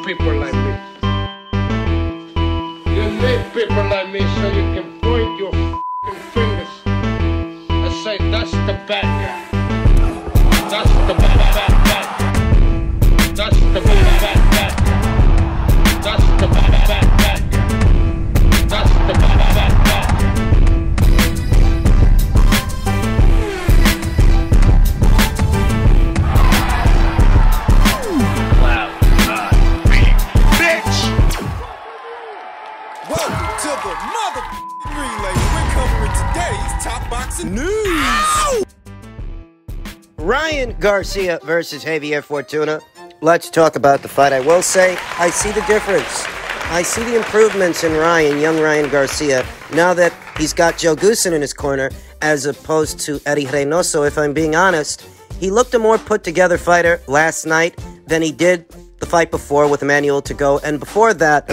people like me. You need people like me so you can point your fingers and say, that's the bad guy. That's the bad guy. That's the bad guy. That's the bad guy. That's the bad guy. News. Ryan Garcia versus Javier Fortuna. Let's talk about the fight. I will say, I see the difference. I see the improvements in Ryan, young Ryan Garcia, now that he's got Joe Goosen in his corner, as opposed to Eddie Reynoso. If I'm being honest, he looked a more put-together fighter last night than he did the fight before with Emmanuel to go, and before that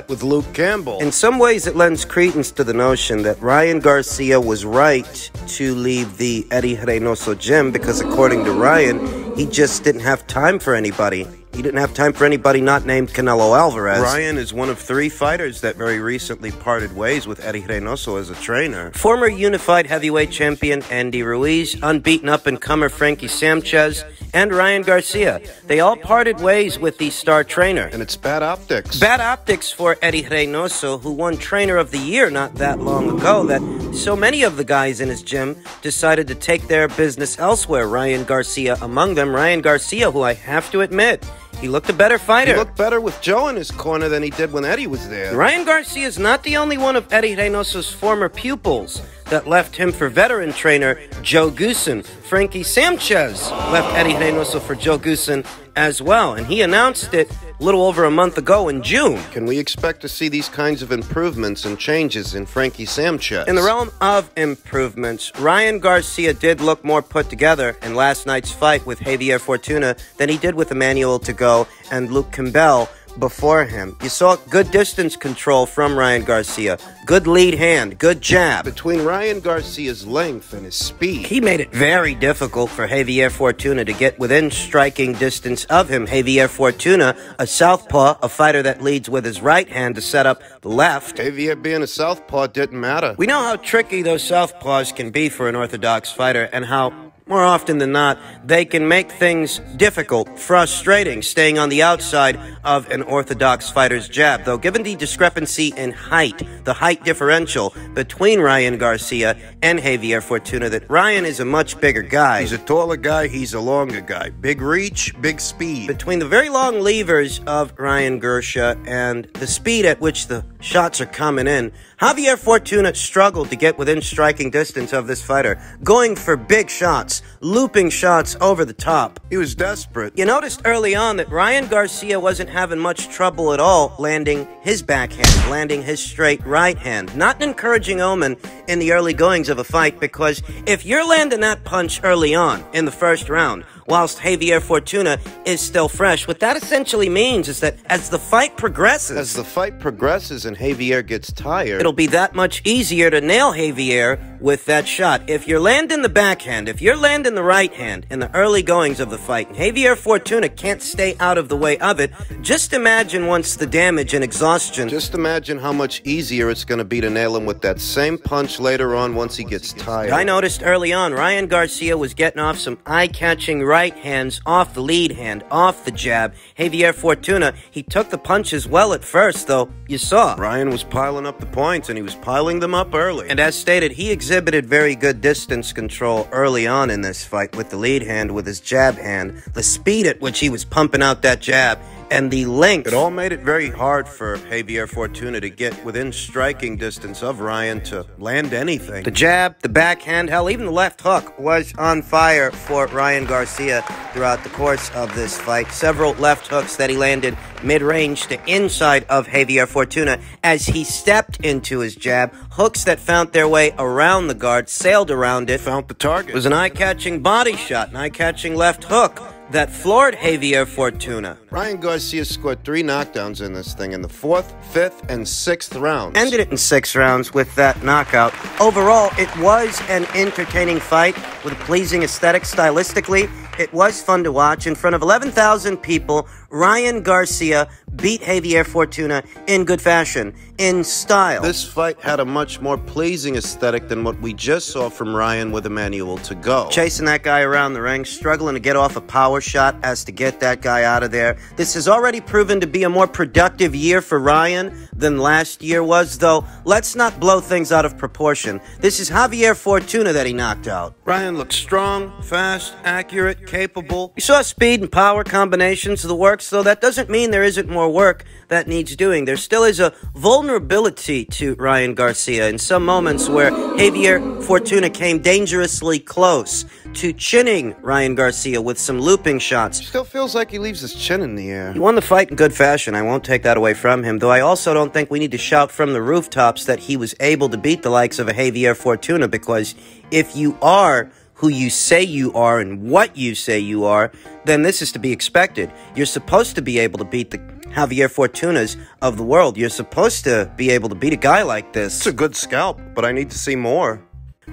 with Luke Campbell. In some ways, it lends credence to the notion that Ryan Garcia was right to leave the Eddie Reynoso gym, because according to Ryan, he just didn't have time for anybody. He didn't have time for anybody not named Canelo Alvarez. Ryan is one of 3 fighters that very recently parted ways with Eddie Reynoso as a trainer. Former unified heavyweight champion Andy Ruiz, unbeaten up-and-comer Frankie Sanchez, and Ryan Garcia. They all parted ways with the star trainer. And it's bad optics. Bad optics for Eddie Reynoso, who won Trainer of the Year not that long ago, that so many of the guys in his gym decided to take their business elsewhere, Ryan Garcia among them. Ryan Garcia, who I have to admit, he looked a better fighter. He looked better with Joe in his corner than he did when Eddie was there. Ryan Garcia is not the only one of Eddie Reynoso's former pupils that left him for veteran trainer Joe Goosen. Frankie Sanchez left Eddie Reynoso for Joe Goosen as well, and he announced it a little over a month ago in June. Can we expect to see these kinds of improvements and changes in Frankie Sanchez? In the realm of improvements, Ryan Garcia did look more put together in last night's fight with Javier Fortuna than he did with Emmanuel to go and Luke Campbell before him. You saw good distance control from Ryan Garcia, good lead hand, good jab. Between Ryan Garcia's length and his speed, he made it very difficult for Javier Fortuna to get within striking distance of him. Javier Fortuna, a southpaw, a fighter that leads with his right hand to set up the left. Javier being a southpaw didn't matter. We know how tricky those southpaws can be for an orthodox fighter, and how more often than not, they can make things difficult, frustrating, staying on the outside of an orthodox fighter's jab. Though, given the discrepancy in height, the height differential between Ryan Garcia and Javier Fortuna, that Ryan is a much bigger guy. He's a taller guy, he's a longer guy. Big reach, big speed. Between the very long levers of Ryan Garcia and the speed at which the shots are coming in, Javier Fortuna struggled to get within striking distance of this fighter, going for big shots, looping shots over the top. He was desperate. You noticed early on that Ryan Garcia wasn't having much trouble at all landing his backhand, landing his straight right hand. Not an encouraging omen in the early goings of a fight, because if you're landing that punch early on in the first round, whilst Javier Fortuna is still fresh, what that essentially means is that as the fight progresses... As the fight progresses and Javier gets tired, it'll be that much easier to nail Javier with that shot. If you're landing the backhand, if you're landing the right hand in the early goings of the fight, and Javier Fortuna can't stay out of the way of it, just imagine once the damage and exhaustion... Just imagine how much easier it's going to be to nail him with that same punch later on once he gets tired. I noticed early on, Ryan Garcia was getting off some eye-catching right hands, off the lead hand, off the jab. Javier Fortuna, he took the punches well at first, though. You saw Ryan was piling up the points, and he was piling them up early. And as stated, he exhibited very good distance control early on in this fight with the lead hand, with his jab hand, the speed at which he was pumping out that jab, and the length. It all made it very hard for Javier Fortuna to get within striking distance of Ryan to land anything. The jab, the backhand, hell, even the left hook was on fire for Ryan Garcia throughout the course of this fight. Several left hooks that he landed mid-range to inside of Javier Fortuna as he stepped into his jab. Hooks that found their way around the guard, sailed around it. Found the target. It was an eye-catching body shot, an eye-catching left hook that floored Javier Fortuna. Ryan Garcia scored 3 knockdowns in this thing in the 4th, 5th, and 6th rounds. Ended it in 6 rounds with that knockout. Overall, it was an entertaining fight with a pleasing aesthetic stylistically. It was fun to watch. In front of 11,000 people, Ryan Garcia beat Javier Fortuna in good fashion, in style. This fight had a much more pleasing aesthetic than what we just saw from Ryan with Emmanuel to go. Chasing that guy around the ring, struggling to get off a power shot as to get that guy out of there. This has already proven to be a more productive year for Ryan than last year was, though let's not blow things out of proportion. This is Javier Fortuna that he knocked out. Ryan looks strong, fast, accurate, capable. We saw speed and power combinations of the works, though that doesn't mean there isn't more work that needs doing. There still is a vulnerability to Ryan Garcia in some moments where Javier Fortuna came dangerously close to chinning Ryan Garcia with some looping shots. Still feels like he leaves his chin in the air. He won the fight in good fashion. I won't take that away from him, though I also don't think we need to shout from the rooftops that he was able to beat the likes of a Javier Fortuna, because if you are who you say you are and what you say you are, then this is to be expected. You're supposed to be able to beat the Javier Fortunas of the world. You're supposed to be able to beat a guy like this. It's a good scalp, but I need to see more.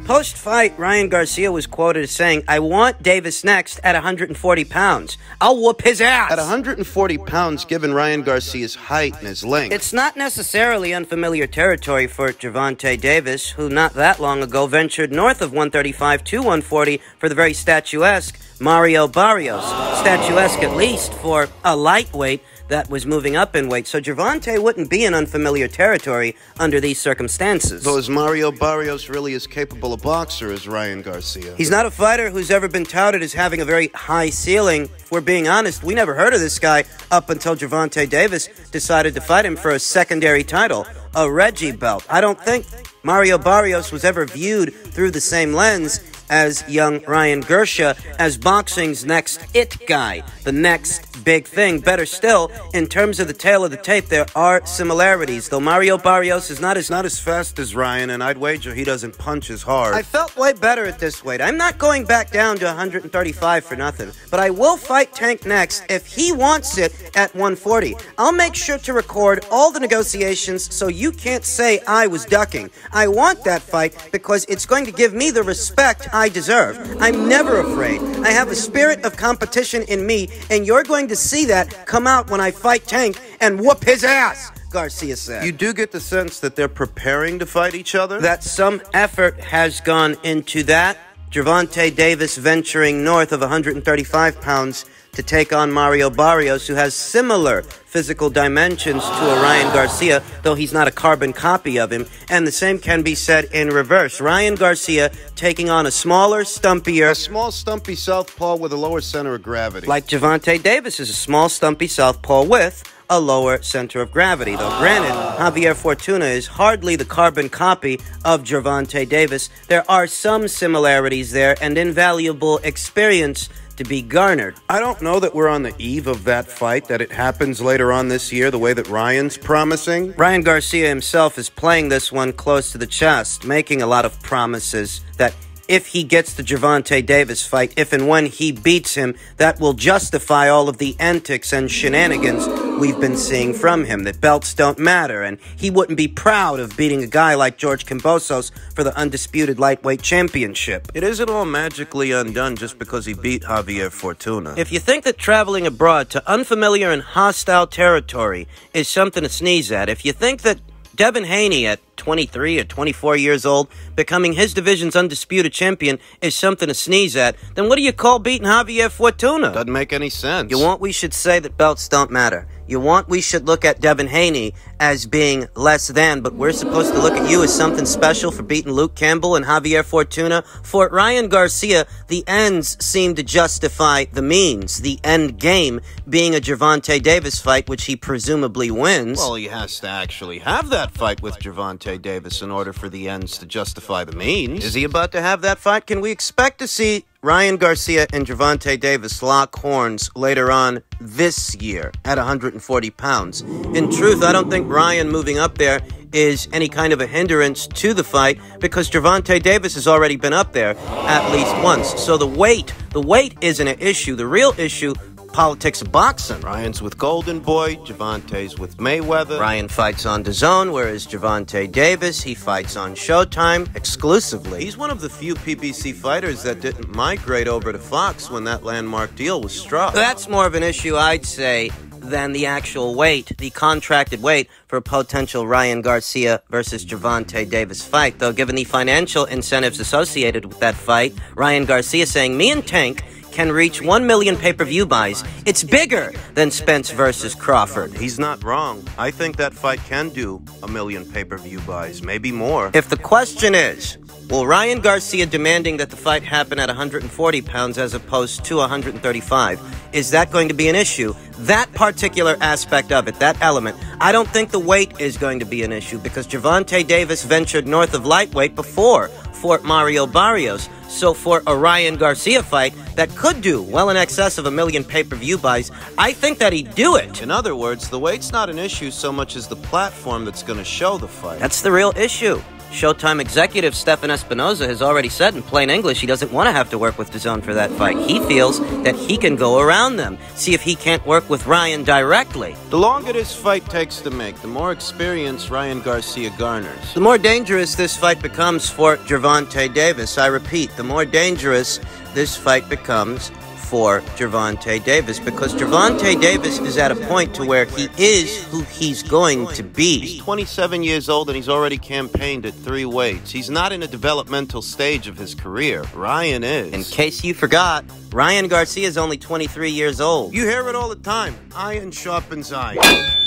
Post-fight, Ryan Garcia was quoted as saying, "I want Davis next at 140 pounds. I'll whoop his ass." At 140 pounds, given Ryan Garcia's height and his length. It's not necessarily unfamiliar territory for Gervonta Davis, who not that long ago ventured north of 135 to 140 for the very statuesque Mario Barrios. Statuesque, at least, for a lightweight that was moving up in weight, so Gervonta wouldn't be in unfamiliar territory under these circumstances. Though is Mario Barrios really as capable a boxer as Ryan Garcia? He's not a fighter who's ever been touted as having a very high ceiling. If we're being honest, we never heard of this guy up until Gervonta Davis decided to fight him for a secondary title, a Reggie belt. I don't think Mario Barrios was ever viewed through the same lens as young Ryan Garcia, as boxing's next it guy, the next big thing. Better still, in terms of the tail of the tape, there are similarities, though Mario Barrios is not as fast as Ryan, and I'd wager he doesn't punch as hard. I felt way better at this weight. I'm not going back down to 135 for nothing, but I will fight Tank next if he wants it at 140. I'll make sure to record all the negotiations so you can't say I was ducking. I want that fight because it's going to give me the respect I deserve. I'm never afraid. I have a spirit of competition in me, and you're going to see that come out when I fight Tank and whoop his ass, Garcia said. You do get the sense that they're preparing to fight each other? That some effort has gone into that. Gervonta Davis venturing north of 135 pounds to take on Mario Barrios, who has similar physical dimensions to a Ryan Garcia, though he's not a carbon copy of him. And the same can be said in reverse. Ryan Garcia taking on a smaller, stumpier... A small, stumpy southpaw with a lower center of gravity. Like Gervonta Davis is a small, stumpy southpaw with a lower center of gravity. Though granted, Javier Fortuna is hardly the carbon copy of Gervonta Davis, there are some similarities there and invaluable experience to be garnered. I don't know that we're on the eve of that fight, that it happens later on this year the way that Ryan's promising. Ryan Garcia himself is playing this one close to the chest, making a lot of promises that if he gets the Gervonta Davis fight, if and when he beats him, that will justify all of the antics and shenanigans we've been seeing from him, that belts don't matter, and he wouldn't be proud of beating a guy like George Kambosos for the undisputed lightweight championship. It isn't all magically undone just because he beat Javier Fortuna. If you think that traveling abroad to unfamiliar and hostile territory is something to sneeze at, if you think that Devin Haney at 23 or 24 years old, becoming his division's undisputed champion is something to sneeze at, then what do you call beating Javier Fortuna? Doesn't make any sense. You want we should say that belts don't matter. You want we should look at Devin Haney as being less than, but we're supposed to look at you as something special for beating Luke Campbell and Javier Fortuna. For Ryan Garcia, the ends seem to justify the means. The end game being a Gervonta Davis fight, which he presumably wins. Well, he has to actually have that fight with Gervonta Davis in order for the ends to justify the means. Is he about to have that fight? Can we expect to see Ryan Garcia and Gervonta Davis lock horns later on this year at 140 pounds? In truth, I don't think Ryan moving up there is any kind of a hindrance to the fight because Gervonta Davis has already been up there at least once. So the weight isn't an issue. The real issue politics of boxing. Ryan's with Golden Boy, Gervonta's with Mayweather. Ryan fights on DAZN, whereas Gervonta Davis, he fights on Showtime exclusively. He's one of the few PBC fighters that didn't migrate over to Fox when that landmark deal was struck. That's more of an issue, I'd say, than the actual weight, the contracted weight for a potential Ryan Garcia versus Gervonta Davis fight. Though, given the financial incentives associated with that fight, Ryan Garcia saying, me and Tank can reach 1 million pay-per-view buys. It's bigger than Spence versus Crawford. He's not wrong. I think that fight can do 1 million pay-per-view buys, maybe more. If the question is, will Ryan Garcia demanding that the fight happen at 140 pounds as opposed to 135, is that going to be an issue? That particular aspect of it, that element, I don't think the weight is going to be an issue because Gervonta Davis ventured north of lightweight before Fort Mario Barrios. So for a Ryan Garcia fight that could do well in excess of 1 million pay-per-view buys, I think that he'd do it. In other words, the weight's not an issue so much as the platform that's going to show the fight. That's the real issue. Showtime executive Stefan Espinoza has already said in plain English he doesn't want to have to work with DAZN for that fight. He feels that he can go around them, see if he can't work with Ryan directly. The longer this fight takes to make, the more experience Ryan Garcia garners. The more dangerous this fight becomes for Gervonta Davis. I repeat, the more dangerous this fight becomes for Gervonta Davis, because Gervonta Davis is at a point to where he is who he's going to be. He's 27 years old and he's already campaigned at 3 weights. He's not in a developmental stage of his career. Ryan is. In case you forgot, Ryan Garcia is only 23 years old. You hear it all the time. Iron sharpens iron.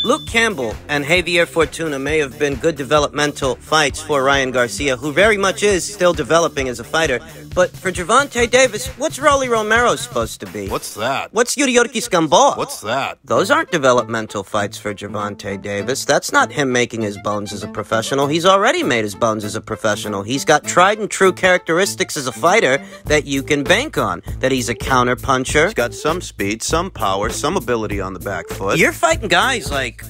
Luke Campbell and Javier Fortuna may have been good developmental fights for Ryan Garcia, who very much is still developing as a fighter. But for Gervonta Davis, what's Rolly Romero supposed to be? What's that? What's Yuriorkis Gamboa? What's that? Those aren't developmental fights for Gervonta Davis. That's not him making his bones as a professional. He's already made his bones as a professional. He's got tried and true characteristics as a fighter that you can bank on. That he's a counter puncher. He's got some speed, some power, some ability on the back foot. You're fighting guys like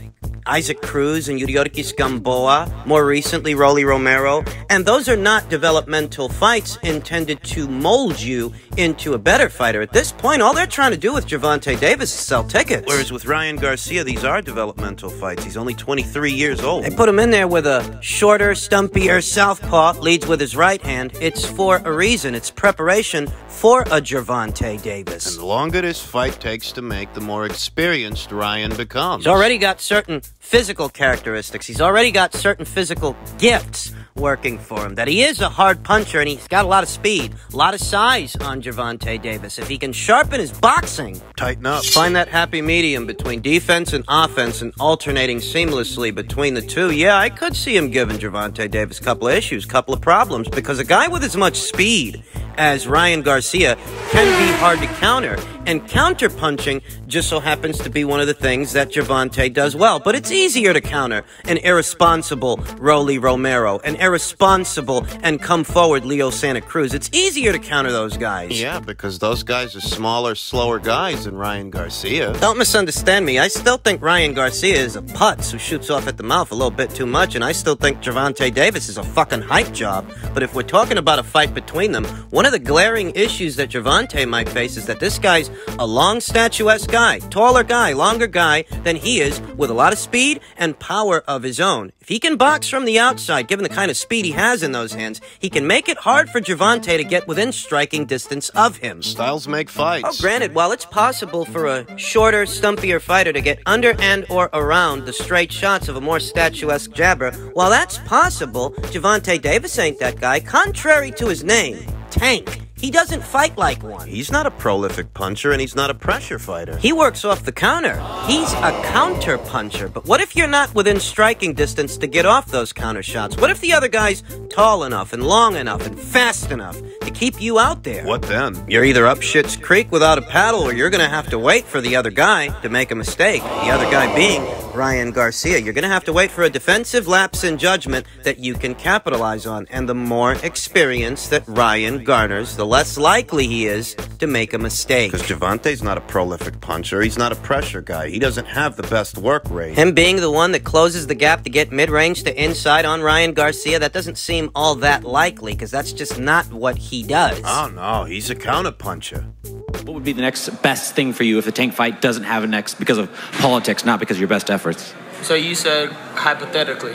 Isaac Cruz and Yuriorkis Gamboa, more recently Rolly Romero, and those are not developmental fights intended to mold you into a better fighter. At this point, all they're trying to do with Gervonta Davis is sell tickets. Whereas with Ryan Garcia, these are developmental fights. He's only 23 years old. They put him in there with a shorter, stumpier southpaw, leads with his right hand. It's for a reason. It's preparation for a Gervonta Davis. And the longer this fight takes to make, the more experienced Ryan becomes. He's already got certain physical characteristics. He's already got certain physical gifts working for him. That he is a hard puncher and he's got a lot of speed, a lot of size on Gervonta Davis. If he can sharpen his boxing, tighten up, find that happy medium between defense and offense and alternating seamlessly between the two, yeah, I could see him giving Gervonta Davis a couple of issues, couple of problems, because a guy with as much speed as Ryan Garcia can be hard to counter, and counter-punching just so happens to be one of the things that Gervonta does well. But it's easier to counter an irresponsible Rolly Romero, an irresponsible and come-forward Leo Santa Cruz. It's easier to counter those guys. Yeah, because those guys are smaller, slower guys than Ryan Garcia. Don't misunderstand me. I still think Ryan Garcia is a putz who shoots off at the mouth a little bit too much, and I still think Gervonta Davis is a fucking hype job. But if we're talking about a fight between them, one of the glaring issues that Gervonta might face is that this guy's a long, statuesque guy, taller guy, longer guy than he is, with a lot of speed and power of his own. If he can box from the outside, given the kind of speed he has in those hands, he can make it hard for Gervonta to get within striking distance of him. Styles make fights. Oh, granted, while it's possible for a shorter, stumpier fighter to get under and or around the straight shots of a more statuesque jabber, while that's possible, Gervonta Davis ain't that guy, contrary to his name, Tank. He doesn't fight like one. He's not a prolific puncher, and he's not a pressure fighter. He works off the counter. He's a counter puncher. But what if you're not within striking distance to get off those counter shots? What if the other guy's tall enough and long enough and fast enough to keep you out there? What then? You're either up shit's creek without a paddle, or you're going to have to wait for the other guy to make a mistake. The other guy being Ryan Garcia. You're going to have to wait for a defensive lapse in judgment that you can capitalize on. And the more experience that Ryan garners, the less likely he is to make a mistake. Because Gervonta's not a prolific puncher. He's not a pressure guy. He doesn't have the best work rate. Him being the one that closes the gap to get mid-range to inside on Ryan Garcia, that doesn't seem all that likely, because that's just not what he does. Oh, no. He's a counter puncher. What would be the next best thing for you if the Tank fight doesn't have a next because of politics, not because of your best efforts? So you said hypothetically,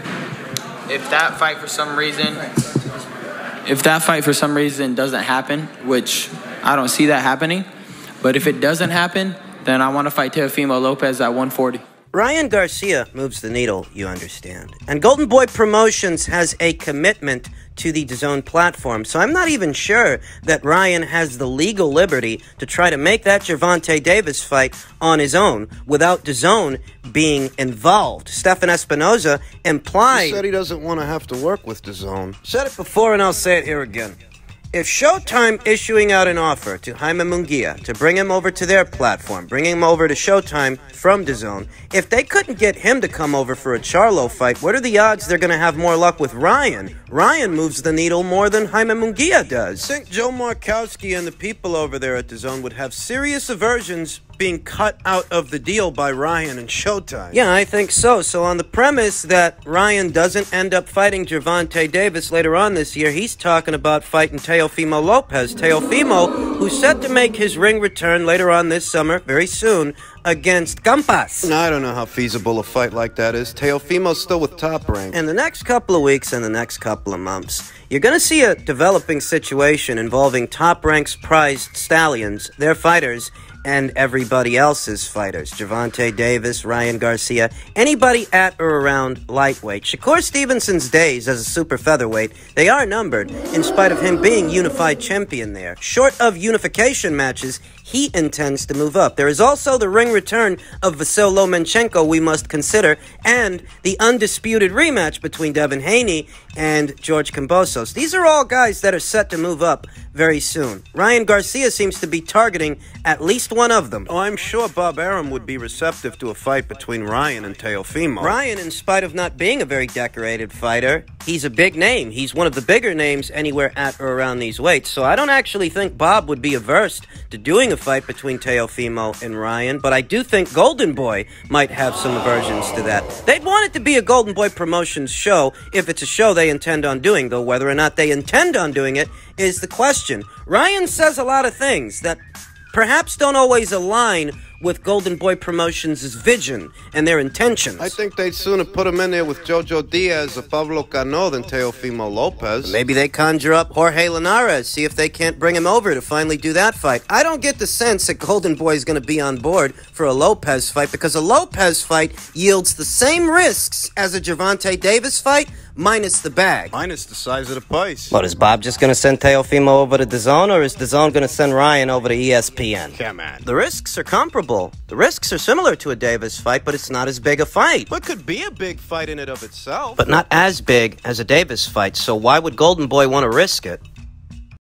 if that fight for some reason doesn't happen, which I don't see that happening, but if it doesn't happen, then I want to fight Teofimo Lopez at 140. Ryan Garcia moves the needle, you understand. And Golden Boy Promotions has a commitment to the DAZN platform, so I'm not even sure that Ryan has the legal liberty to try to make that Gervonta Davis fight on his own without DAZN being involved. Stefan Espinoza implied... He said he doesn't want to have to work with DAZN. Said it before and I'll say it here again. If Showtime issuing out an offer to Jaime Munguia to bring him over to their platform, bring him over to Showtime from DAZN, if they couldn't get him to come over for a Charlo fight, what are the odds they're going to have more luck with Ryan? Ryan moves the needle more than Jaime Munguia does. I think Joe Markowski and the people over there at DAZN would have serious aversions being cut out of the deal by Ryan and Showtime. Yeah, I think so. So on the premise that Ryan doesn't end up fighting Gervonta Davis later on this year, he's talking about fighting Teofimo Lopez. Teofimo, who's set to make his ring return later on this summer, very soon, against Campas. I don't know how feasible a fight like that is. Teofimo's still with Top Rank. In the next couple of weeks and the next couple of months, you're going to see a developing situation involving Top Rank's prized stallions, their fighters, and everybody else's fighters. Gervonta Davis, Ryan Garcia, anybody at or around lightweight. Shakur Stevenson's days as a super featherweight, they are numbered, in spite of him being unified champion there. Short of unification matches, he intends to move up. There is also the ring return of Vasyl Lomachenko we must consider, and the undisputed rematch between Devin Haney and George Kambosos. These are all guys that are set to move up very soon. Ryan Garcia seems to be targeting at least one of them. Oh, I'm sure Bob Arum would be receptive to a fight between Ryan and Teofimo. Ryan, in spite of not being a very decorated fighter, he's a big name. He's one of the bigger names anywhere at or around these weights. So I don't actually think Bob would be averse to doing a fight between Teofimo and Ryan, but I do think Golden Boy might have some aversions to that. They'd want it to be a Golden Boy Promotions show if it's a show they intend on doing, though whether or not they intend on doing it is the question. Ryan says a lot of things that perhaps don't always align with Golden Boy Promotions' vision and their intentions. I think they'd sooner put him in there with Jojo Diaz or Pablo Cano than Teofimo Lopez. Maybe they conjure up Jorge Linares, see if they can't bring him over to finally do that fight. I don't get the sense that Golden Boy is going to be on board for a Lopez fight, because a Lopez fight yields the same risks as a Gervonta Davis fight, minus the bag. Minus the size of the price. What, is Bob just going to send Teofimo over to DAZN, or is DAZN going to send Ryan over to ESPN? Come on. The risks are comparable. The risks are similar to a Davis fight, but it's not as big a fight. But could be a big fight in and of itself. But not as big as a Davis fight, so why would Golden Boy want to risk it?